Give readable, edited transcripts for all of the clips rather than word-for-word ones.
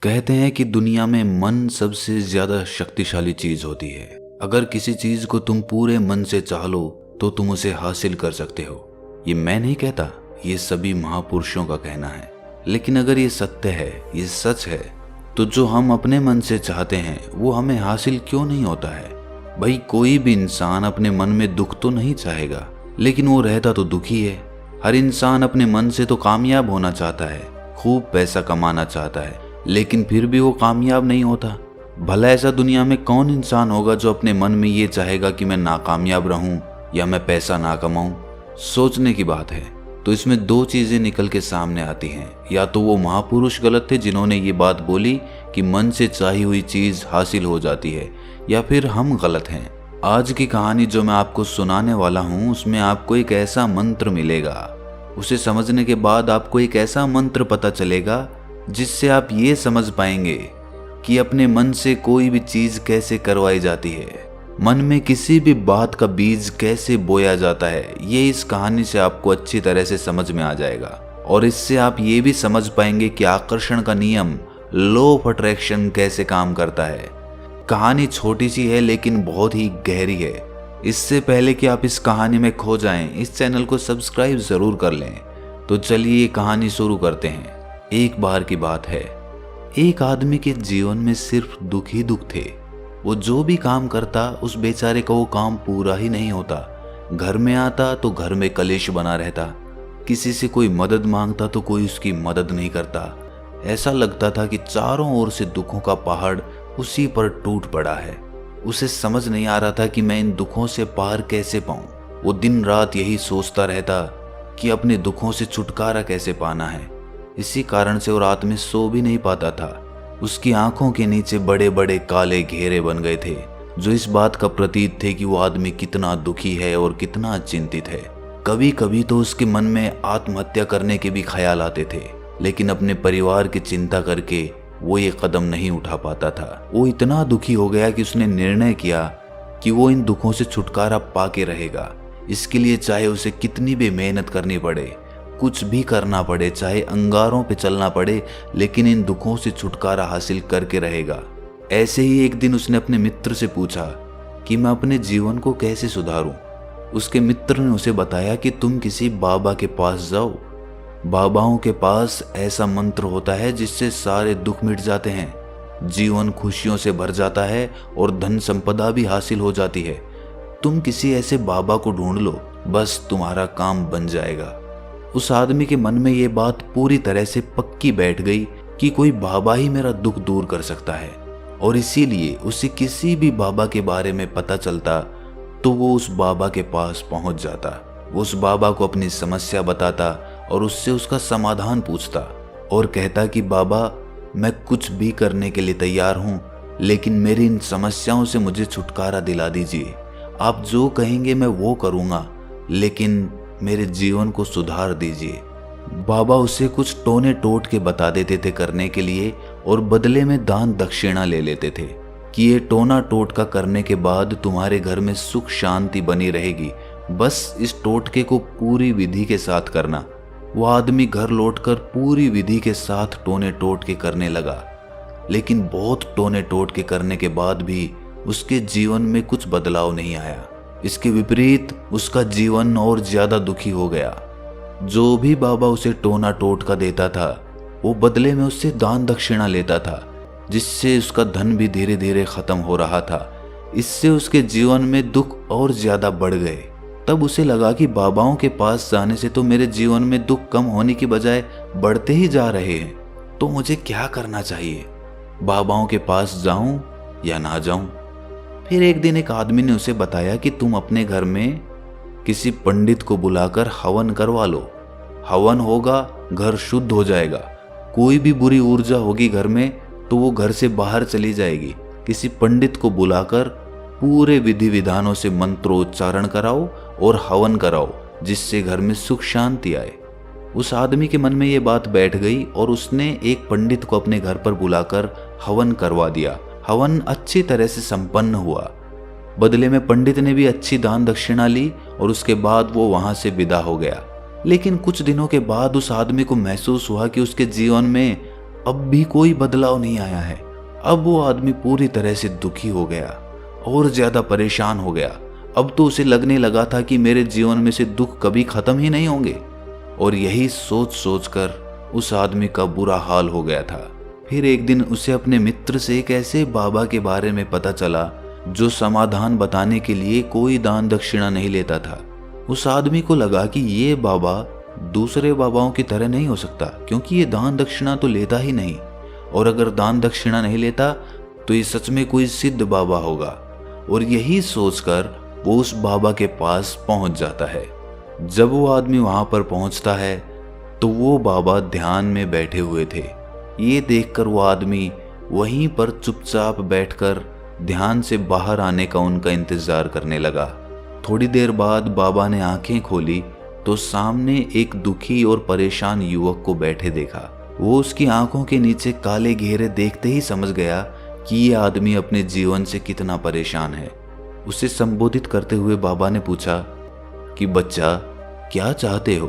कहते हैं कि दुनिया में मन सबसे ज्यादा शक्तिशाली चीज होती है। अगर किसी चीज को तुम पूरे मन से चाह लो तो तुम उसे हासिल कर सकते हो। ये मैं नहीं कहता, ये सभी महापुरुषों का कहना है। लेकिन अगर ये सत्य है, ये सच है, तो जो हम अपने मन से चाहते हैं वो हमें हासिल क्यों नहीं होता है? भाई, कोई भी इंसान अपने मन में दुख तो नहीं चाहेगा, लेकिन वो रहता तो दुखी है। हर इंसान अपने मन से तो कामयाब होना चाहता है, खूब पैसा कमाना चाहता है, लेकिन फिर भी वो कामयाब नहीं होता। भला ऐसा दुनिया में कौन इंसान होगा जो अपने मन में ये चाहेगा कि मैं नाकामयाब रहूं या मैं पैसा ना कमाऊं? सोचने की बात है। तो इसमें दो चीजें निकल के सामने आती हैं। या तो वो महापुरुष गलत थे जिन्होंने ये बात बोली कि मन से चाही हुई चीज हासिल हो जाती है, या फिर हम गलत हैं। आज की कहानी जो मैं आपको सुनाने वाला हूँ उसमें आपको एक ऐसा मंत्र मिलेगा। उसे समझने के बाद आपको एक ऐसा मंत्र पता चलेगा जिससे आप ये समझ पाएंगे कि अपने मन से कोई भी चीज कैसे करवाई जाती है, मन में किसी भी बात का बीज कैसे बोया जाता है। ये इस कहानी से आपको अच्छी तरह से समझ में आ जाएगा, और इससे आप ये भी समझ पाएंगे कि आकर्षण का नियम, लॉ ऑफ अट्रैक्शन कैसे काम करता है। कहानी छोटी सी है लेकिन बहुत ही गहरी है। इससे पहले कि आप इस कहानी में खो जाएं, इस चैनल को सब्सक्राइब जरूर कर लें। तो चलिए ये कहानी शुरू करते हैं। एक बार की बात है, एक आदमी के जीवन में सिर्फ दुख ही दुख थे। वो जो भी काम करता उस बेचारे का वो काम पूरा ही नहीं होता। घर में आता तो घर में कलेश बना रहता, किसी से कोई मदद मांगता तो कोई उसकी मदद नहीं करता। ऐसा लगता था कि चारों ओर से दुखों का पहाड़ उसी पर टूट पड़ा है। उसे समझ नहीं आ रहा था कि मैं इन दुखों से पार कैसे पाऊं। वो दिन रात यही सोचता रहता कि अपने दुखों से छुटकारा कैसे पाना है। इसी कारण से वो रात में सो भी नहीं पाता था। उसकी आंखों के नीचे बड़े बड़े काले घेरे बन गए थे, जो इस बात का प्रतीक थे कि वो आदमी कितना दुखी है और कितना चिंतित है। कभी कभी तो उसके मन में आत्महत्या करने के भी ख्याल आते थे, लेकिन अपने परिवार की चिंता करके वो ये कदम नहीं उठा पाता था। वो इतना दुखी हो गया कि उसने निर्णय किया कि वो इन दुखों से छुटकारा पाके रहेगा। इसके लिए चाहे उसे कितनी भी मेहनत करनी पड़े, कुछ भी करना पड़े, चाहे अंगारों पे चलना पड़े, लेकिन इन दुखों से छुटकारा हासिल करके रहेगा। ऐसे ही एक दिन उसने अपने मित्र से पूछा कि मैं अपने जीवन को कैसे सुधारूं। उसके मित्र ने उसे बताया कि तुम किसी बाबा के पास जाओ। बाबाओं के पास ऐसा मंत्र होता है जिससे सारे दुख मिट जाते हैं, जीवन खुशियों से भर जाता है और धन संपदा भी हासिल हो जाती है। तुम किसी ऐसे बाबा को ढूंढ लो, बस तुम्हारा काम बन जाएगा। उस आदमी के मन में ये बात पूरी तरह से पक्की बैठ गई कि कोई बाबा ही मेरा दुख दूर कर सकता है, और इसीलिए उसे किसी भी बाबा के बारे में पता चलता तो वो उस बाबा के पास पहुंच जाता। वो उस बाबा को अपनी समस्या बताता और उससे उसका समाधान पूछता और कहता कि बाबा, मैं कुछ भी करने के लिए तैयार हूं, लेकिन मेरी इन समस्याओं से मुझे छुटकारा दिला दीजिए। आप जो कहेंगे मैं वो करूंगा, लेकिन मेरे जीवन को सुधार दीजिए। बाबा उसे कुछ टोने टोट के बता देते थे करने के लिए, और बदले में दान दक्षिणा ले लेते थे कि ये टोना टोटका करने के बाद तुम्हारे घर में सुख शांति बनी रहेगी, बस इस टोटके को पूरी विधि के साथ करना। वो आदमी घर लौटकर पूरी विधि के साथ टोने टोटके करने लगा, लेकिन बहुत टोने टोटके करने के बाद भी उसके जीवन में कुछ बदलाव नहीं आया। इसके विपरीत उसका जीवन और ज्यादा दुखी हो गया। जो भी बाबा उसे टोना टोटका देता था वो बदले में उससे दान दक्षिणा लेता था, जिससे उसका धन भी धीरे धीरे खत्म हो रहा था। इससे उसके जीवन में दुख और ज्यादा बढ़ गए। तब उसे लगा कि बाबाओं के पास जाने से तो मेरे जीवन में दुख कम होने की बजाय बढ़ते ही जा रहे हैं, तो मुझे क्या करना चाहिए? बाबाओं के पास जाऊं या ना जाऊं? फिर एक दिन एक आदमी ने उसे बताया कि तुम अपने घर में किसी पंडित को बुलाकर हवन करवा लो। हवन होगा, घर शुद्ध हो जाएगा। कोई भी बुरी ऊर्जा होगी घर में तो वो घर से बाहर चली जाएगी। किसी पंडित को बुलाकर पूरे विधि विधानों से मंत्रोच्चारण कराओ और हवन कराओ, जिससे घर में सुख शांति आए। उस आदमी के मन में ये बात बैठ गई और उसने एक पंडित को अपने घर पर बुलाकर हवन करवा दिया। हवन अच्छी तरह से संपन्न हुआ। बदले में पंडित ने भी अच्छी दान दक्षिणा ली और उसके बाद वो वहां से विदा हो गया। लेकिन कुछ दिनों के बाद उस आदमी को महसूस हुआ कि उसके जीवन में अब भी कोई बदलाव नहीं आया है। अब वो आदमी पूरी तरह से दुखी हो गया और ज्यादा परेशान हो गया। अब तो उसे लगने लगा था कि मेरे जीवन में से दुख कभी खत्म ही नहीं होंगे। और यही सोच सोच कर उस आदमी का बुरा हाल हो गया था। फिर एक दिन उसे अपने मित्र से एक ऐसे बाबा के बारे में पता चला जो समाधान बताने के लिए कोई दान दक्षिणा नहीं लेता था। उस आदमी को लगा कि ये बाबा दूसरे बाबाओं की तरह नहीं हो सकता, क्योंकि ये दान दक्षिणा तो लेता ही नहीं, और अगर दान दक्षिणा नहीं लेता तो ये सच में कोई सिद्ध बाबा होगा। और यही सोचकर वो उस बाबा के पास पहुंच जाता है। जब वो आदमी वहां पर पहुंचता है तो वो बाबा ध्यान में बैठे हुए थे। ये देखकर वो आदमी वहीं पर चुपचाप बैठकर ध्यान से बाहर आने का उनका इंतजार करने लगा। थोड़ी देर बाद बाबा ने आंखें खोली तो सामने एक दुखी और परेशान युवक को बैठे देखा। वो उसकी आंखों के नीचे काले घेरे देखते ही समझ गया कि ये आदमी अपने जीवन से कितना परेशान है। उसे संबोधित करते हुए बाबा ने पूछा कि बच्चा, क्या चाहते हो?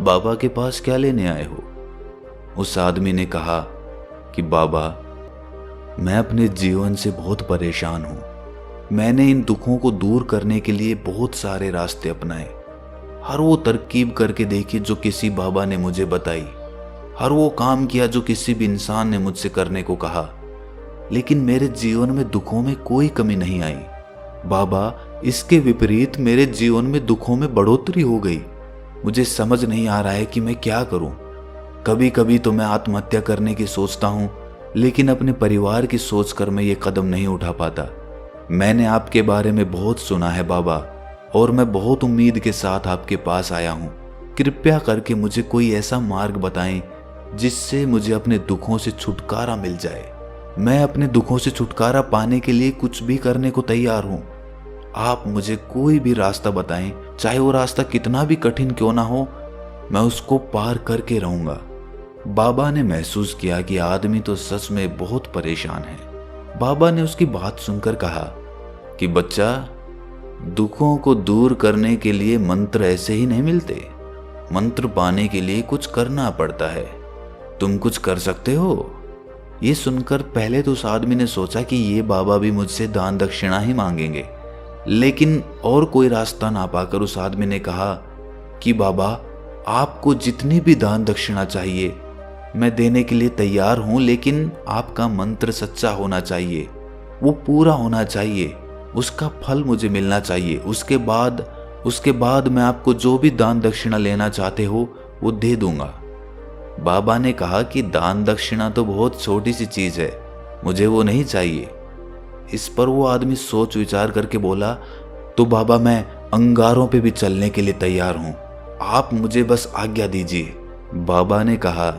बाबा के पास क्या लेने आए हो? उस आदमी ने कहा कि बाबा, मैं अपने जीवन से बहुत परेशान हूं। मैंने इन दुखों को दूर करने के लिए बहुत सारे रास्ते अपनाए, हर वो तरकीब करके देखी जो किसी बाबा ने मुझे बताई, हर वो काम किया जो किसी भी इंसान ने मुझसे करने को कहा, लेकिन मेरे जीवन में दुखों में कोई कमी नहीं आई। बाबा, इसके विपरीत मेरे जीवन में दुखों में बढ़ोतरी हो गई। मुझे समझ नहीं आ रहा है कि मैं क्या करूं। कभी कभी तो मैं आत्महत्या करने की सोचता हूं, लेकिन अपने परिवार की सोचकर मैं ये कदम नहीं उठा पाता। मैंने आपके बारे में बहुत सुना है बाबा, और मैं बहुत उम्मीद के साथ आपके पास आया हूं। कृपया करके मुझे कोई ऐसा मार्ग बताएं जिससे मुझे अपने दुखों से छुटकारा मिल जाए। मैं अपने दुखों से छुटकारा पाने के लिए कुछ भी करने को तैयार हूं। आप मुझे कोई भी रास्ता बताएं, चाहे वो रास्ता कितना भी कठिन क्यों ना हो, मैं उसको पार करके रहूंगा। बाबा ने महसूस किया कि आदमी तो सच में बहुत परेशान है। बाबा ने उसकी बात सुनकर कहा कि बच्चा, दुखों को दूर करने के लिए मंत्र ऐसे ही नहीं मिलते। मंत्र पाने के लिए कुछ करना पड़ता है। तुम कुछ कर सकते हो? ये सुनकर पहले तो उस आदमी ने सोचा कि ये बाबा भी मुझसे दान दक्षिणा ही मांगेंगे, लेकिन और कोई रास्ता ना पाकर उस आदमी ने कहा कि बाबा, आपको जितनी भी दान दक्षिणा चाहिए मैं देने के लिए तैयार हूं, लेकिन आपका मंत्र सच्चा होना चाहिए, वो पूरा होना चाहिए, उसका फल मुझे मिलना चाहिए। उसके बाद मैं आपको जो भी दान दक्षिणा लेना चाहते हो वो दे दूंगा। बाबा ने कहा कि दान दक्षिणा तो बहुत छोटी सी चीज है, मुझे वो नहीं चाहिए। इस पर वो आदमी सोच विचार करके बोला, तो बाबा, मैं अंगारों पे भी चलने के लिए तैयार हूं, आप मुझे बस आज्ञा दीजिए। बाबा ने कहा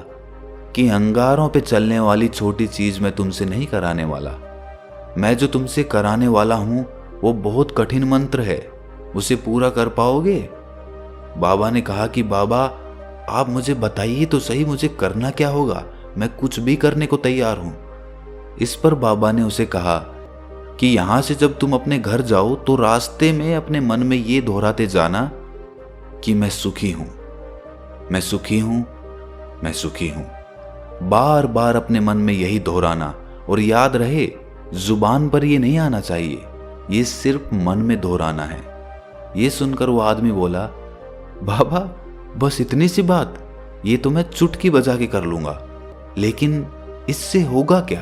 कि अंगारों पे चलने वाली छोटी चीज मैं तुमसे नहीं कराने वाला। मैं जो तुमसे कराने वाला हूं वो बहुत कठिन मंत्र है, उसे पूरा कर पाओगे? बाबा ने कहा कि बाबा, आप मुझे बताइए तो सही, मुझे करना क्या होगा, मैं कुछ भी करने को तैयार हूं। इस पर बाबा ने उसे कहा कि यहां से जब तुम अपने घर जाओ तो रास्ते में अपने मन में ये दोहराते जाना कि मैं सुखी हूं, मैं सुखी हूं, मैं सुखी हूं। बार बार अपने मन में यही दोहराना, और याद रहे जुबान पर ये नहीं आना चाहिए, ये सिर्फ मन में दोहराना है। ये सुनकर वो आदमी बोला, बाबा, बस इतनी सी बात, ये तो मैं चुटकी बजा के कर लूंगा, लेकिन इससे होगा क्या?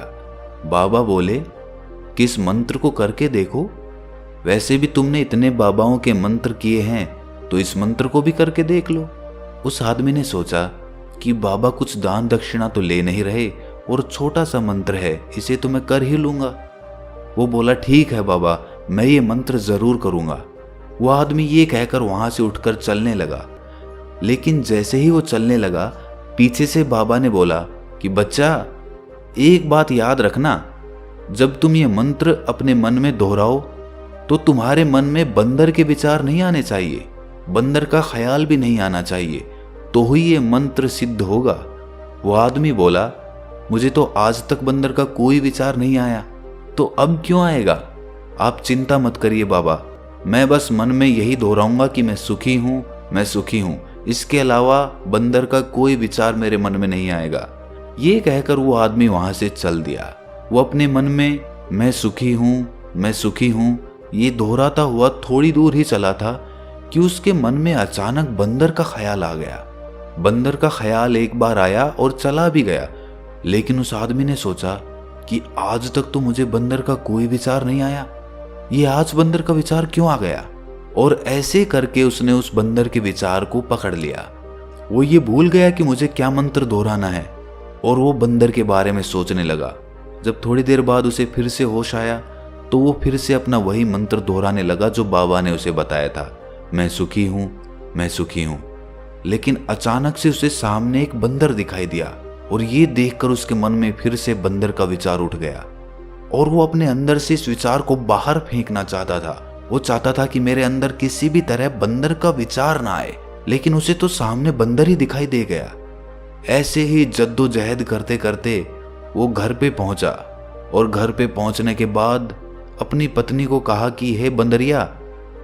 बाबा बोले कि इस मंत्र को करके देखो, वैसे भी तुमने इतने बाबाओं के मंत्र किए हैं तो इस मंत्र को भी करके देख लो। उस आदमी ने सोचा कि बाबा कुछ दान दक्षिणा तो ले नहीं रहे और छोटा सा मंत्र है, इसे तो मैं कर ही लूंगा। वो बोला, ठीक है बाबा, मैं ये मंत्र जरूर करूंगा। वो आदमी ये कहकर वहां से उठकर चलने लगा, लेकिन जैसे ही वो चलने लगा, पीछे से बाबा ने बोला कि बच्चा, एक बात याद रखना, जब तुम ये मंत्र अपने मन में दोहराओ तो तुम्हारे मन में बंदर के विचार नहीं आने चाहिए, बंदर का ख्याल भी नहीं आना चाहिए, तो ही ये मंत्र सिद्ध होगा। वो आदमी बोला, मुझे तो आज तक बंदर का कोई विचार नहीं आया, तो अब क्यों आएगा? आप चिंता मत करिए बाबा, मैं बस मन में यही दोहराऊंगा कि मैं सुखी हूं, मैं सुखी हूं। इसके अलावा बंदर का कोई विचार मेरे मन में नहीं आएगा। ये कहकर वो आदमी वहां से चल दिया। वो अपने मन में मैं सुखी हूँ, मैं सुखी हूँ ये दोहराता हुआ थोड़ी दूर ही चला था कि उसके मन में अचानक बंदर का ख्याल आ गया। बंदर का ख्याल एक बार आया और चला भी गया, लेकिन उस आदमी ने सोचा कि आज तक तो मुझे बंदर का कोई विचार नहीं आया, ये आज बंदर का विचार क्यों आ गया। और ऐसे करके उसने उस बंदर के विचार को पकड़ लिया। वो ये भूल गया कि मुझे क्या मंत्र दोहराना है और वो बंदर के बारे में सोचने लगा। जब थोड़ी देर बाद उसे फिर से होश आया तो वो फिर से अपना वही मंत्र दोहराने लगा जो बाबा ने उसे बताया था, मैं सुखी हूँ, मैं सुखी हूँ। लेकिन अचानक से उसे सामने एक बंदर दिखाई दिया और ये देखकर उसके मन में फिर से बंदर का विचार उठ गया और वो अपने अंदर से इस विचार को बाहर फेंकना चाहता था। वो चाहता था कि मेरे अंदर किसी भी तरह बंदर का विचार ना आए, लेकिन उसे तो सामने बंदर ही दिखाई दे गया। ऐसे ही जद्दोजहद करते करते वो घर पे पहुंचा और घर पे पहुंचने के बाद अपनी पत्नी को कहा कि हे बंदरिया,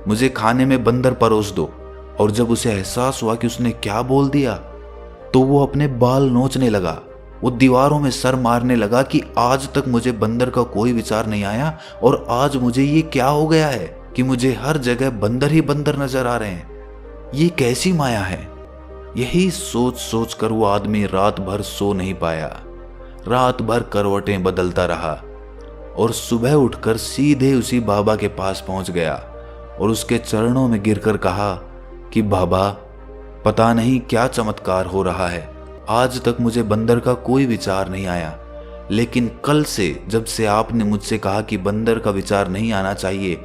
मुझे खाने में बंदर परोस दो। और जब उसे एहसास हुआ कि उसने क्या बोल दिया तो वो अपने बाल नोचने लगा। वो दीवारों में सर मारने लगा कि आज तक मुझे बंदर का कोई विचार नहीं आया और आज मुझे ये क्या हो गया है कि मुझे हर जगह बंदर ही बंदर नजर आ रहे हैं, ये कैसी माया है। यही सोच सोच कर वो आदमी रात भर सो नहीं पाया। रात भर करवटें बदलता रहा और सुबह उठकर सीधे उसी बाबा के पास पहुंच गया और उसके चरणों में गिरकर कहा कि बाबा, पता नहीं क्या चमत्कार हो रहा है, आज तक मुझे बंदर का कोई विचार नहीं आया, लेकिन कल से जब से आपने मुझसे कहा कि बंदर का विचार नहीं आना चाहिए,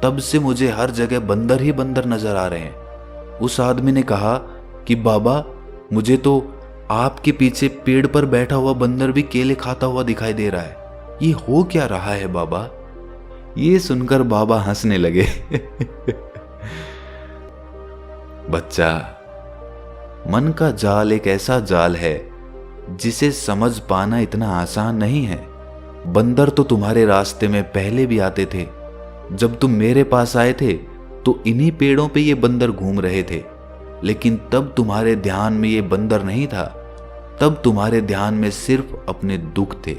तब से मुझे हर जगह बंदर ही बंदर नजर आ रहे हैं। उस आदमी ने कहा कि बाबा, मुझे तो आपके पीछे पेड़ पर बैठा हुआ बंदर भी केले खाता हुआ दिखाई दे रहा है, ये हो क्या रहा है बाबा। ये सुनकर बाबा हंसने लगे। बच्चा, मन का जाल एक ऐसा जाल है जिसे समझ पाना इतना आसान नहीं है। बंदर तो तुम्हारे रास्ते में पहले भी आते थे। जब तुम मेरे पास आए थे तो इन्हीं पेड़ों पे ये बंदर घूम रहे थे, लेकिन तब तुम्हारे ध्यान में ये बंदर नहीं था, तब तुम्हारे ध्यान में सिर्फ अपने दुख थे।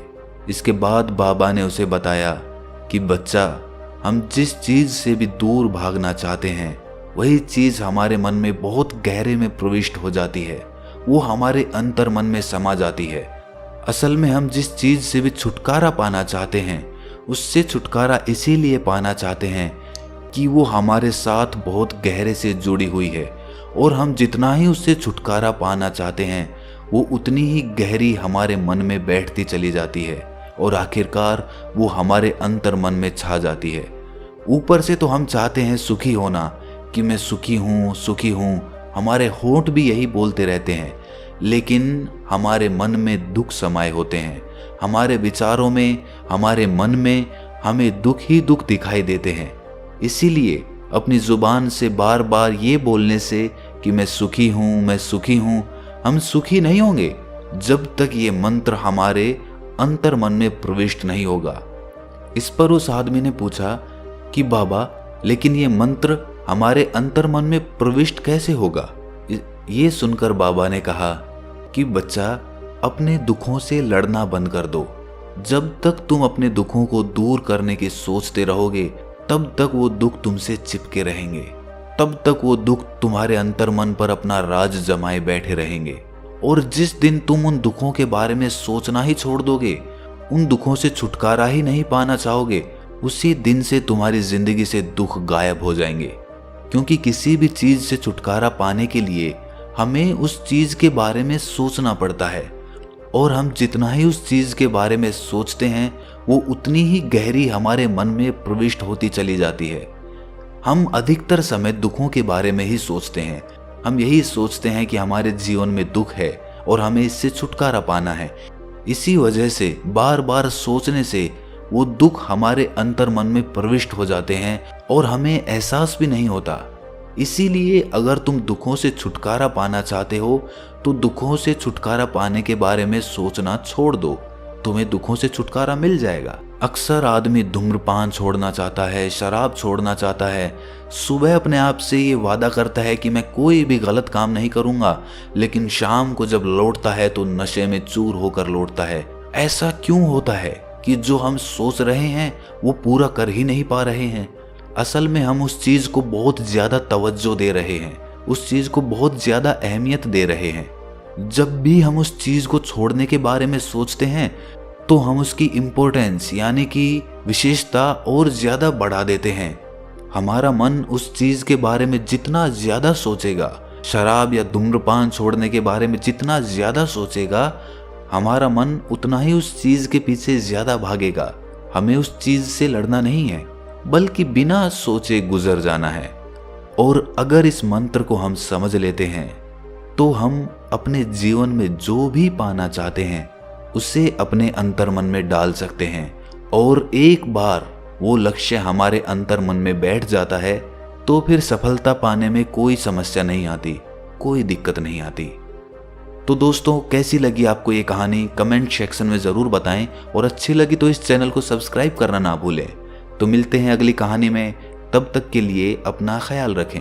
इसके बाद बाबा ने उसे बताया कि बच्चा, हम जिस चीज से भी दूर भागना चाहते हैं वही चीज हमारे मन में बहुत गहरे में प्रविष्ट हो जाती है, वो हमारे अंतर मन में समा जाती है। असल में हम जिस चीज से भी छुटकारा पाना चाहते हैं उससे छुटकारा इसीलिए पाना चाहते हैं कि वो हमारे साथ बहुत गहरे से जुड़ी हुई है, और हम जितना ही उससे छुटकारा पाना चाहते हैं वो उतनी ही गहरी हमारे मन में बैठती चली जाती है और आखिरकार वो हमारे अंतर मन में छा जाती है। ऊपर से तो हम चाहते हैं सुखी होना कि मैं सुखी हूँ, सुखी हूँ, हमारे होंठ भी यही बोलते रहते हैं, लेकिन हमारे मन में दुख समाये होते हैं। हमारे विचारों में, हमारे मन में हमें दुख ही दुख दिखाई देते हैं। इसीलिए अपनी जुबान से बार बार ये बोलने से कि मैं सुखी हूँ, मैं सुखी हूँ, हम सुखी नहीं होंगे जब तक ये मंत्र हमारे अंतर मन में प्रविष्ट नहीं होगा। इस पर उस आदमी ने पूछा कि बाबा, लेकिन ये मंत्र हमारे अंतर मन में प्रविष्ट कैसे होगा। ये सुनकर बाबा ने कहा कि बच्चा, अपने दुखों से लड़ना बंद कर दो। जब तक तुम अपने दुखों को दूर करने की सोचते रहोगे तब तक वो दुख तुमसे चिपके रहेंगे, तब तक वो दुख तुम्हारे अंतर मन पर अपना राज जमाए बैठे रहेंगे। और जिस दिन तुम उन दुखों के बारे में सोचना ही छोड़ दोगे, उन दुखों से छुटकारा ही नहीं पाना चाहोगे, उसी दिन से तुम्हारी जिंदगी से दुख गायब हो जाएंगे। क्योंकि किसी भी चीज से छुटकारा पाने के लिए हमें उस चीज के बारे में सोचना पड़ता है, और हम जितना ही उस चीज के बारे में सोचते हैं वो उतनी ही गहरी हमारे मन में प्रविष्ट होती चली जाती है। हम अधिकतर समय दुखों के बारे में ही सोचते हैं। हम यही सोचते हैं कि हमारे जीवन में दुख है और हमें इससे छुटकारा पाना है। इसी वजह से बार बार सोचने से वो दुख हमारे अंतर मन में प्रविष्ट हो जाते हैं और हमें एहसास भी नहीं होता। इसीलिए अगर तुम दुखों से छुटकारा पाना चाहते हो तो दुखों से छुटकारा पाने के बारे में सोचना छोड़ दो। तुम्हें दुखों से छुटकारा मिल जाएगा। अक्सर आदमी धूम्रपान छोड़ना चाहता है, शराब छोड़ना चाहता है, सुबह अपने आप से ये वादा करता है कि मैं कोई भी गलत काम नहीं करूंगा, लेकिन शाम को जब लौटता है तो नशे में चूर होकर लौटता है। ऐसा क्यों होता है कि जो हम सोच रहे हैं वो पूरा कर ही नहीं पा रहे हैं? असल में हम उस चीज को बहुत ज्यादा तवज्जो दे रहे हैं, उस चीज को बहुत ज्यादा अहमियत दे रहे हैं। जब भी हम उस चीज को छोड़ने के बारे में सोचते हैं तो हम उसकी इम्पोर्टेंस यानी कि विशेषता और ज्यादा बढ़ा देते हैं। हमारा मन उस चीज के बारे में जितना ज्यादा सोचेगा, शराब या धूम्रपान छोड़ने के बारे में जितना ज्यादा सोचेगा, हमारा मन उतना ही उस चीज के पीछे ज्यादा भागेगा। हमें उस चीज से लड़ना नहीं है, बल्कि बिना सोचे गुजर जाना है। और अगर इस मंत्र को हम समझ लेते हैं तो हम अपने जीवन में जो भी पाना चाहते हैं उसे अपने अंतर्मन में डाल सकते हैं। और एक बार वो लक्ष्य हमारे अंतर्मन में बैठ जाता है तो फिर सफलता पाने में कोई समस्या नहीं आती, कोई दिक्कत नहीं आती। तो दोस्तों, कैसी लगी आपको ये कहानी कमेंट सेक्शन में ज़रूर बताएं, और अच्छी लगी तो इस चैनल को सब्सक्राइब करना ना भूलें। तो मिलते हैं अगली कहानी में, तब तक के लिए अपना ख्याल रखें।